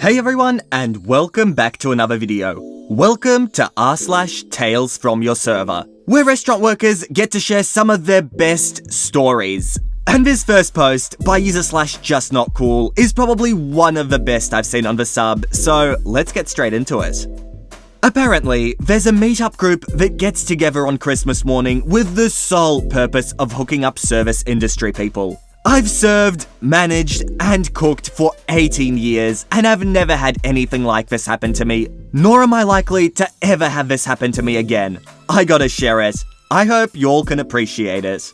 Hey everyone, and welcome back to another video. Welcome to r/TalesFromYourServer, where restaurant workers get to share some of their best stories. And this first post by user/JustNotCool is probably one of the best I've seen on the sub, so let's get straight into it. Apparently, there's a meetup group that gets together on Christmas morning with the sole purpose of hooking up service industry people. I've served, managed, and cooked for 18 years, and I've never had anything like this happen to me, nor am I likely to ever have this happen to me again. I gotta share it. I hope y'all can appreciate it.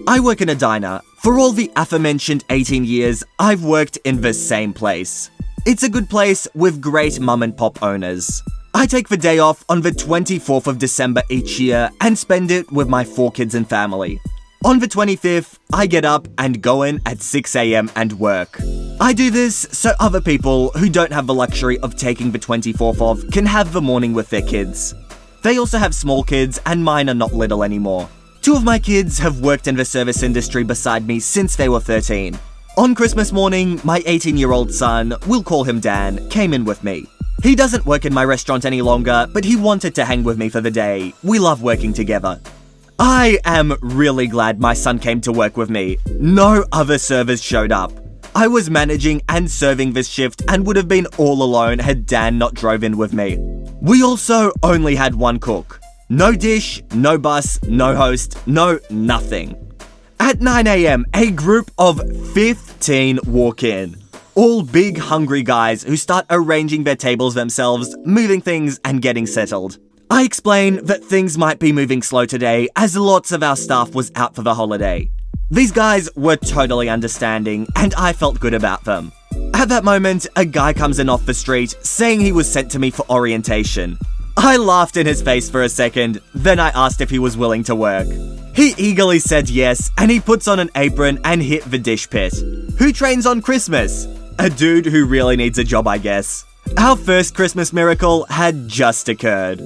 I work in a diner. For all the aforementioned 18 years, I've worked in the same place. It's a good place with great mum and pop owners. I take the day off on the 24th of December each year and spend it with my 4 kids and family. On the 25th, I get up and go in at 6 AM and work. I do this so other people who don't have the luxury of taking the 24th off can have the morning with their kids. They also have small kids, and mine are not little anymore. 2 of my kids have worked in the service industry beside me since they were 13. On Christmas morning, my 18-year-old son, we'll call him Dan, came in with me. He doesn't work in my restaurant any longer, but he wanted to hang with me for the day. We love working together. I am really glad my son came to work with me. No other servers showed up. I was managing and serving this shift and would have been all alone had Dan not drove in with me. We also only had one cook. No dish, no bus, no host, no nothing. At 9 AM, a group of 15 walk in. All big, hungry guys who start arranging their tables themselves, moving things, and getting settled. I explain that things might be moving slow today as lots of our staff was out for the holiday. These guys were totally understanding, and I felt good about them. At that moment, a guy comes in off the street saying he was sent to me for orientation. I laughed in his face for a second, then I asked if he was willing to work. He eagerly said yes, and he puts on an apron and hit the dish pit. Who trains on Christmas? A dude who really needs a job, I guess. Our first Christmas miracle had just occurred.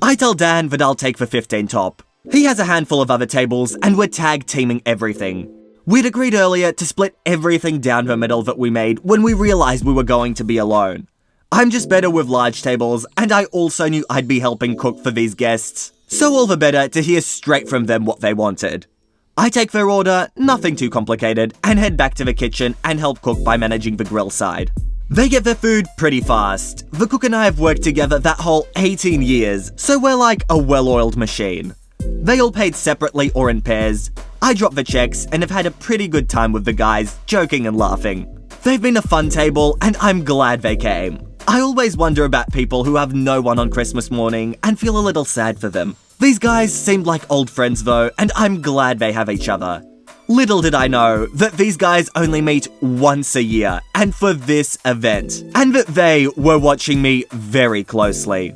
I tell Dan that I'll take the 15 top. He has a handful of other tables, and we're tag teaming everything. We'd agreed earlier to split everything down the middle that we made when we realized we were going to be alone. I'm just better with large tables, and I also knew I'd be helping cook for these guests, so all the better to hear straight from them what they wanted. I take their order, nothing too complicated, and head back to the kitchen and help cook by managing the grill side. They get their food pretty fast. The cook and I have worked together that whole 18 years, so we're like a well-oiled machine. They all paid separately or in pairs. I drop the checks and have had a pretty good time with the guys, joking and laughing. They've been a fun table, and I'm glad they came. I always wonder about people who have no one on Christmas morning and feel a little sad for them. These guys seemed like old friends though, and I'm glad they have each other. Little did I know that these guys only meet once a year, and for this event, and that they were watching me very closely.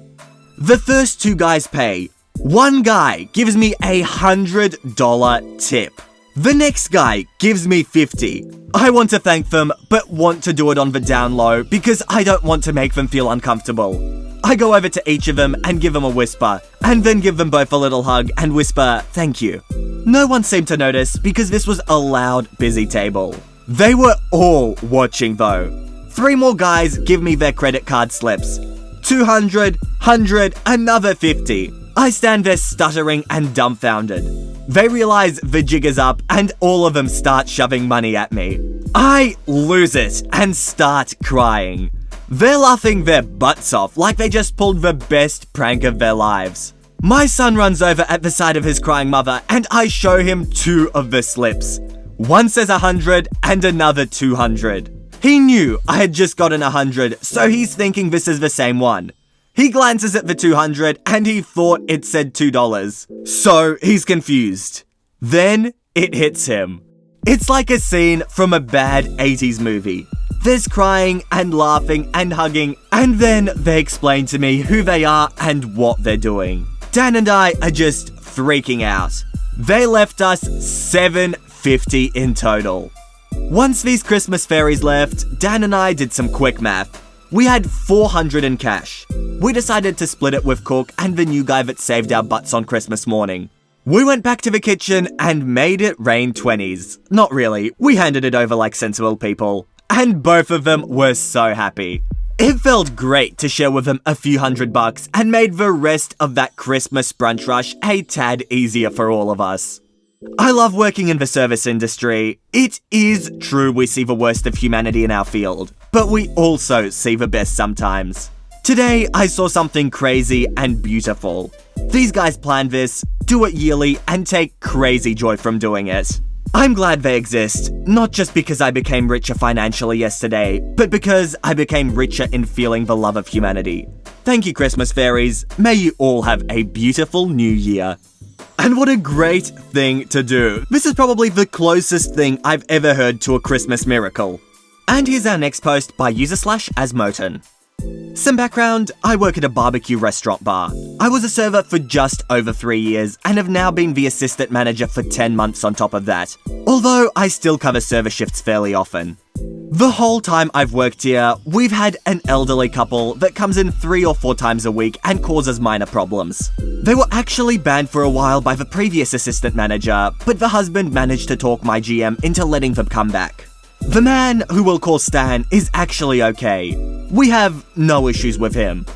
The first 2 guys pay. One guy gives me a $100 tip. The next guy gives me $50. I want to thank them, but want to do it on the down low because I don't want to make them feel uncomfortable. I go over to each of them and give them a whisper, and then give them both a little hug and whisper, thank you. No one seemed to notice because this was a loud, busy table. They were all watching though. 3 more guys give me their credit card slips. 200, 100, another 50. I stand there stuttering and dumbfounded. They realize the jig is up and all of them start shoving money at me. I lose it and start crying. They're laughing their butts off like they just pulled the best prank of their lives. My son runs over at the side of his crying mother and I show him 2 of the slips. One says 100 and another 200. He knew I had just gotten 100, so he's thinking this is the same one. He glances at the 200 and he thought it said $2. So he's confused. Then it hits him. It's like a scene from a bad 80s movie. There's crying and laughing and hugging, and then they explain to me who they are and what they're doing. Dan and I are just freaking out. They left us $750 in total. Once these Christmas fairies left, Dan and I did some quick math. We had $400 in cash. We decided to split it with Cook and the new guy that saved our butts on Christmas morning. We went back to the kitchen and made it rain 20s. Not really, we handed it over like sensible people. And both of them were so happy. It felt great to share with him a few $100 and made the rest of that Christmas brunch rush a tad easier for all of us. I love working in the service industry. It is true we see the worst of humanity in our field, but we also see the best sometimes. Today, I saw something crazy and beautiful. These guys planned this, do it yearly, and take crazy joy from doing it. I'm glad they exist, not just because I became richer financially yesterday, but because I became richer in feeling the love of humanity. Thank you, Christmas fairies. May you all have a beautiful new year. And what a great thing to do. This is probably the closest thing I've ever heard to a Christmas miracle. And here's our next post by user/Asmoten. Some background, I work at a barbecue restaurant bar. I was a server for just over 3 years and have now been the assistant manager for 10 months on top of that, although I still cover server shifts fairly often. The whole time I've worked here, we've had an elderly couple that comes in 3 or 4 times a week and causes minor problems. They were actually banned for a while by the previous assistant manager, but the husband managed to talk my GM into letting them come back. The man, who we'll call Stan, is actually okay. We have no issues with him.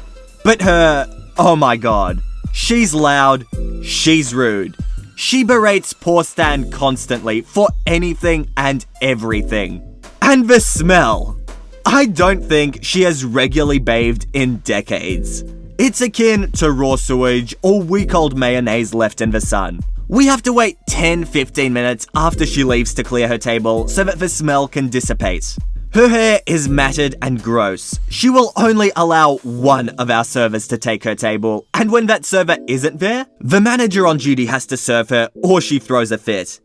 But her, oh my god. She's loud, she's rude. She berates poor Stan constantly for anything and everything. And the smell. I don't think she has regularly bathed in decades. It's akin to raw sewage or week-old mayonnaise left in the sun. We have to wait 10-15 minutes after she leaves to clear her table so that the smell can dissipate. Her hair is matted and gross. She will only allow one of our servers to take her table, and when that server isn't there, the manager on duty has to serve her or she throws a fit.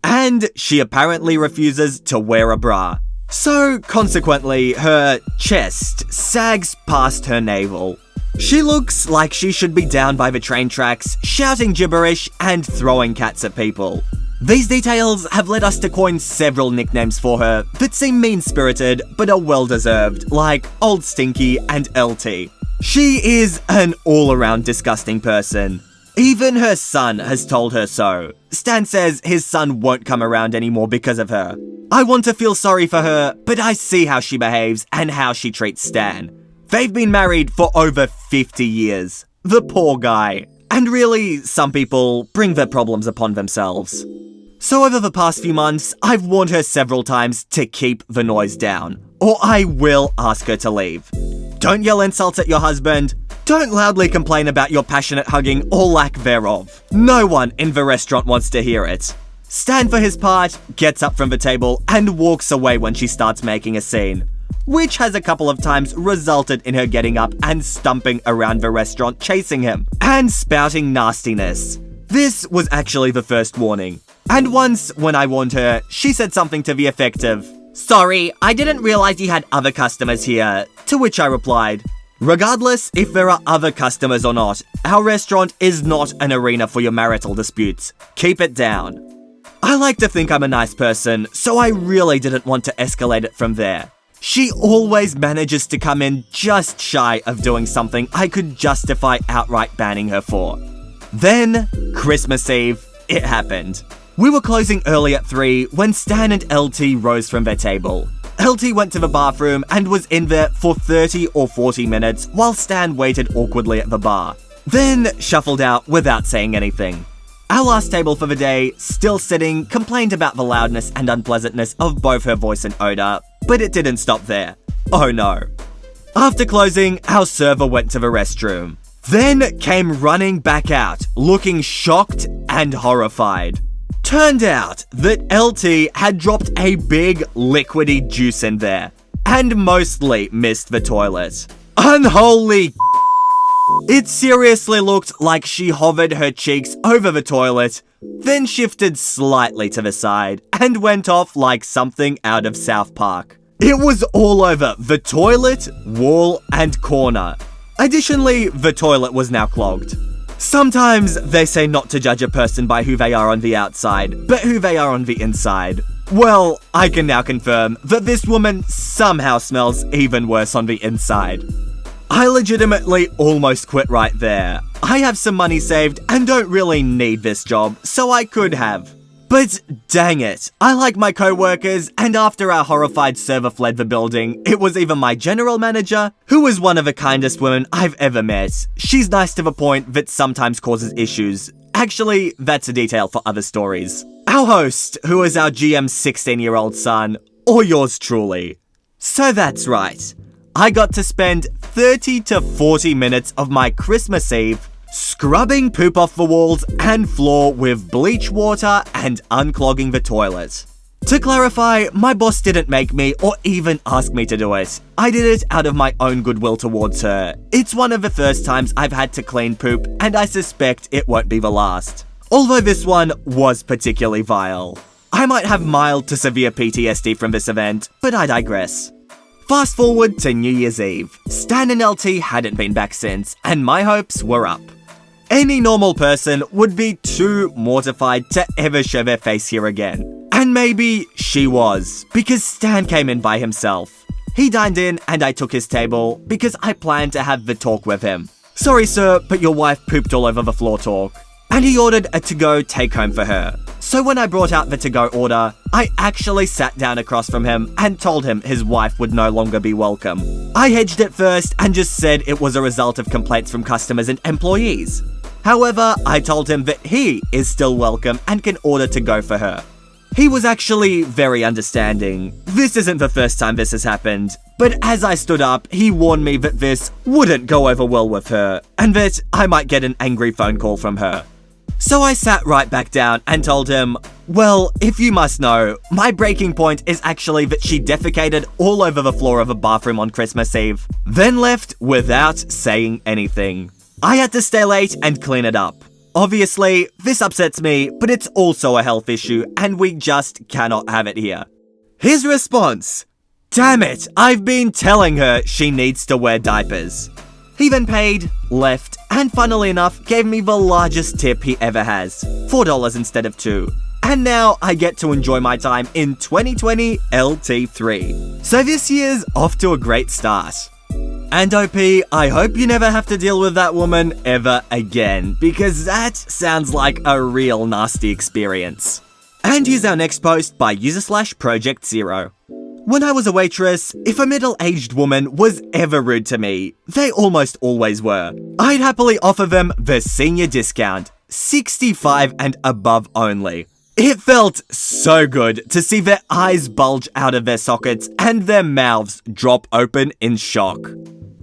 And she apparently refuses to wear a bra. So, consequently, her chest sags past her navel. She looks like she should be down by the train tracks, shouting gibberish and throwing cats at people. These details have led us to coin several nicknames for her that seem mean-spirited but are well-deserved, like Old Stinky and LT. She is an all-around disgusting person. Even her son has told her so. Stan says his son won't come around anymore because of her. I want to feel sorry for her, but I see how she behaves and how she treats Stan. They've been married for over 50 years. The poor guy. And really, some people bring their problems upon themselves. So over the past few months, I've warned her several times to keep the noise down, or I will ask her to leave. Don't yell insults at your husband. Don't loudly complain about your passionate hugging or lack thereof. No one in the restaurant wants to hear it. Stan, for his part, gets up from the table and walks away when she starts making a scene, which has a couple of times resulted in her getting up and stumping around the restaurant chasing him and spouting nastiness. This was actually the first warning. And once, when I warned her, she said something to the effect of, "Sorry, I didn't realize you had other customers here," to which I replied, "Regardless if there are other customers or not, our restaurant is not an arena for your marital disputes. Keep it down." I like to think I'm a nice person, so I really didn't want to escalate it from there. She always manages to come in just shy of doing something I could justify outright banning her for. Then, Christmas Eve, it happened. We were closing early at 3 when Stan and LT rose from their table. LT went to the bathroom and was in there for 30 or 40 minutes while Stan waited awkwardly at the bar, then shuffled out without saying anything. Our last table for the day, still sitting, complained about the loudness and unpleasantness of both her voice and odor, but it didn't stop there. Oh no. After closing, our server went to the restroom, then came running back out, looking shocked and horrified. Turned out that LT had dropped a big liquidy juice in there, and mostly missed the toilet. Unholy. It seriously looked like she hovered her cheeks over the toilet, then shifted slightly to the side, and went off like something out of South Park. It was all over the toilet, wall, and corner. Additionally, the toilet was now clogged. Sometimes they say not to judge a person by who they are on the outside, but who they are on the inside. Well, I can now confirm that this woman somehow smells even worse on the inside. I legitimately almost quit right there. I have some money saved and don't really need this job, so I could have. But dang it, I like my co-workers, and after our horrified server fled the building, it was even my general manager, who was one of the kindest women I've ever met. She's nice to the point that sometimes causes issues. Actually, that's a detail for other stories. Our host, who is our GM's 16-year-old son, or yours truly. So that's right, I got to spend 30 to 40 minutes of my Christmas Eve scrubbing poop off the walls and floor with bleach water and unclogging the toilet. To clarify, my boss didn't make me or even ask me to do it. I did it out of my own goodwill towards her. It's one of the first times I've had to clean poop, and I suspect it won't be the last. Although this one was particularly vile. I might have mild to severe PTSD from this event, but I digress. Fast forward to New Year's Eve. Stan and LT hadn't been back since, and my hopes were up. Any normal person would be too mortified to ever show their face here again. And maybe she was, because Stan came in by himself. He dined in and I took his table because I planned to have the talk with him. Sorry sir, but your wife pooped all over the floor talk. And he ordered a to-go take-home for her. So when I brought out the to-go order, I actually sat down across from him and told him his wife would no longer be welcome. I hedged it first and just said it was a result of complaints from customers and employees. However, I told him that he is still welcome and can order to go for her. He was actually very understanding. This isn't the first time this has happened, but as I stood up, he warned me that this wouldn't go over well with her, and that I might get an angry phone call from her. So I sat right back down and told him, well, if you must know, my breaking point is actually that she defecated all over the floor of a bathroom on Christmas Eve, then left without saying anything. I had to stay late and clean it up. Obviously, this upsets me, but it's also a health issue and we just cannot have it here. His response: damn it, I've been telling her she needs to wear diapers. He then paid, left, and funnily enough, gave me the largest tip he ever has, $4 instead of $2. And now I get to enjoy my time in 2020 LT3. So this year's off to a great start. And OP, I hope you never have to deal with that woman ever again, because that sounds like a real nasty experience. And here's our next post by user/Project Zero. When I was a waitress, if a middle-aged woman was ever rude to me, they almost always were, I'd happily offer them the senior discount, 65 and above only. It felt so good to see their eyes bulge out of their sockets and their mouths drop open in shock.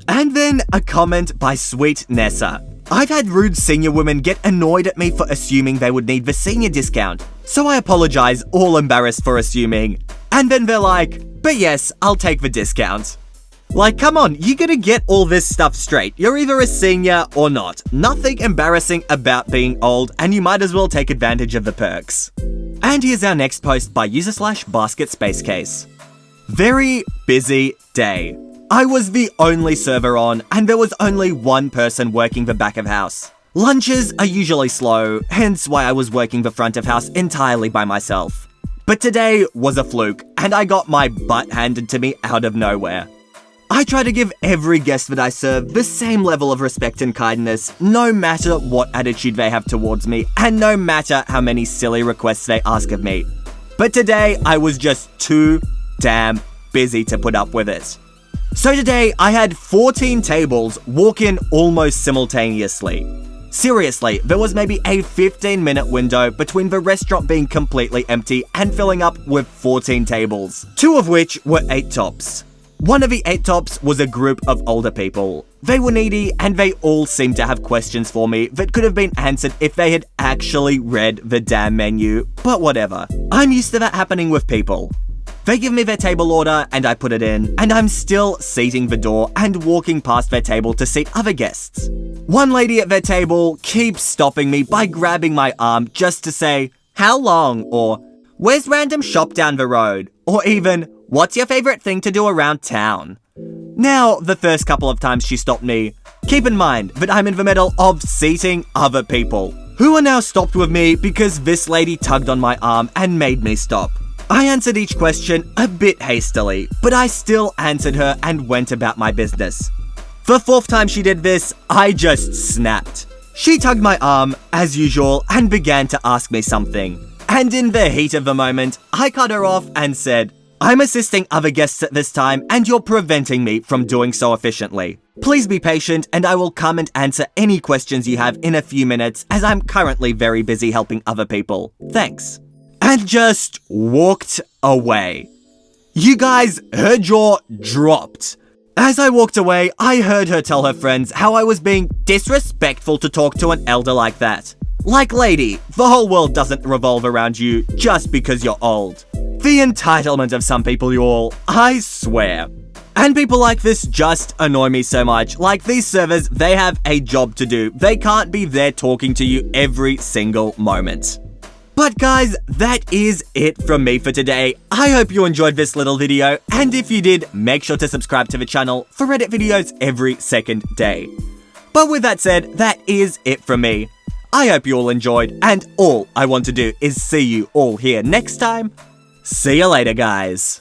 And then a comment by Sweet Nessa. I've had rude senior women get annoyed at me for assuming they would need the senior discount, so I apologize, all embarrassed for assuming. And then they're like, but yes, I'll take the discount. Like, come on, you gotta get all this stuff straight. You're either a senior or not. Nothing embarrassing about being old, and you might as well take advantage of the perks. And here's our next post by user/Basket Space Case. Very busy day. I was the only server on, and there was only one person working the back of house. Lunches are usually slow, hence why I was working the front of house entirely by myself. But today was a fluke, and I got my butt handed to me out of nowhere. I try to give every guest that I serve the same level of respect and kindness, no matter what attitude they have towards me, and no matter how many silly requests they ask of me. But today, I was just too damn busy to put up with it. So today, I had 14 tables walk in almost simultaneously. Seriously, there was maybe a 15-minute window between the restaurant being completely empty and filling up with 14 tables, 2 of which were 8 tops. One of the 8 tops was a group of older people. They were needy and they all seemed to have questions for me that could have been answered if they had actually read the damn menu, but whatever. I'm used to that happening with people. They give me their table order and I put it in, and I'm still seating the door and walking past their table to seat other guests. One lady at their table keeps stopping me by grabbing my arm just to say, "How long?" or "Where's random shop down the road?" or even, "What's your favorite thing to do around town?" Now, the first couple of times she stopped me, keep in mind that I'm in the middle of seating other people, who are now stopped with me because this lady tugged on my arm and made me stop. I answered each question a bit hastily, but I still answered her and went about my business. The 4th time she did this, I just snapped. She tugged my arm, as usual, and began to ask me something. And in the heat of the moment, I cut her off and said, "I'm assisting other guests at this time, and you're preventing me from doing so efficiently. Please be patient, and I will come and answer any questions you have in a few minutes, as I'm currently very busy helping other people. Thanks." And just walked away. You guys, her jaw dropped. As I walked away, I heard her tell her friends how I was being disrespectful to talk to an elder like that. Like, lady, the whole world doesn't revolve around you just because you're old. The entitlement of some people, you all, I swear. And people like this just annoy me so much. Like, these servers, they have a job to do. They can't be there talking to you every single moment. But guys, that is it from me for today. I hope you enjoyed this little video, and if you did, make sure to subscribe to the channel for Reddit videos every second day. But with that said, that is it from me. I hope you all enjoyed, and all I want to do is see you all here next time. See you later, guys.